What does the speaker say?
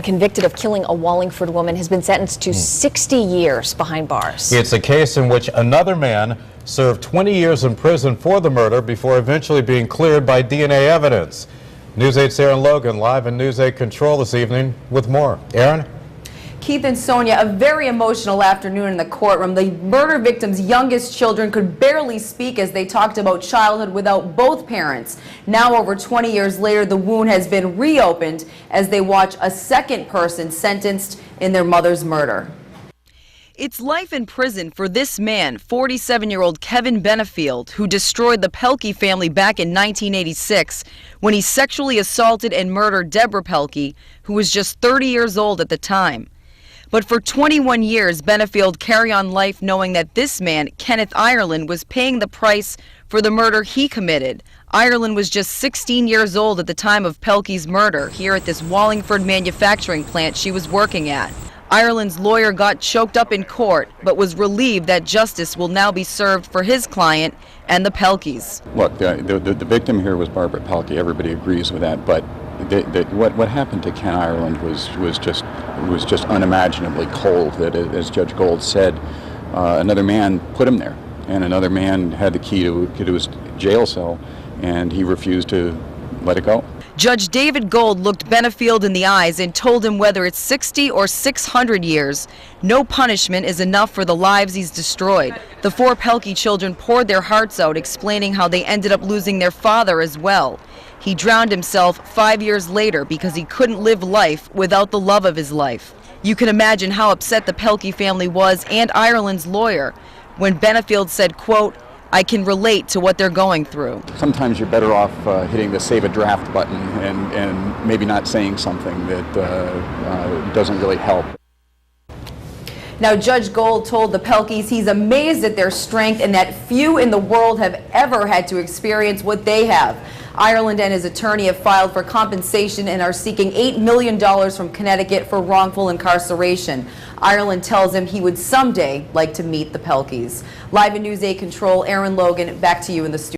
Convicted of killing a Wallingford woman has been sentenced to 60 years behind bars. It's a case in which another man served 20 years in prison for the murder before eventually being cleared by DNA evidence. News 8's Aaron Logan live in News 8 Control this evening with more. Aaron? Keith and Sonia, a very emotional afternoon in the courtroom. The murder victim's youngest children could barely speak as they talked about childhood without both parents. Now, over 20 years later, the wound has been reopened as they watch a second person sentenced in their mother's murder. It's life in prison for this man, 47-year-old Kevin Benefield, who destroyed the Pelkey family back in 1986 when he sexually assaulted and murdered Deborah Pelkey, who was just 30 years old at the time. But for 21 years, Benefield carried on life knowing that this man, Kenneth Ireland, was paying the price for the murder he committed. Ireland was just 16 years old at the time of Pelkey's murder here at this Wallingford manufacturing plant she was working at. Ireland's lawyer got choked up in court, but was relieved that justice will now be served for his client and the Pelkeys. Look, the victim here was Barbara Pelkey. Everybody agrees with that, but what happened to Ken Ireland was just unimaginably cold. That, as Judge Gold said, another man put him there, and another man had the key to his jail cell, and he refused to let it go. Judge David Gold looked Benefield in the eyes and told him whether it's 60 or 600 years, no punishment is enough for the lives he's destroyed. The four Pelkey children poured their hearts out, explaining how they ended up losing their father as well. He drowned himself 5 years later because he couldn't live life without the love of his life. You can imagine how upset the Pelkey family was and Ireland's lawyer when Benefield said, quote, "I can relate to what they're going through." Sometimes you're better off hitting the save a draft button and maybe not saying something that doesn't really help. Now, Judge Gold told the Pelkeys he's amazed at their strength and that few in the world have ever had to experience what they have. Ireland and his attorney have filed for compensation and are seeking $8 million from Connecticut for wrongful incarceration. Ireland tells him he would someday like to meet the Pelkeys. Live in News 8 Control, Aaron Logan, back to you in the studio.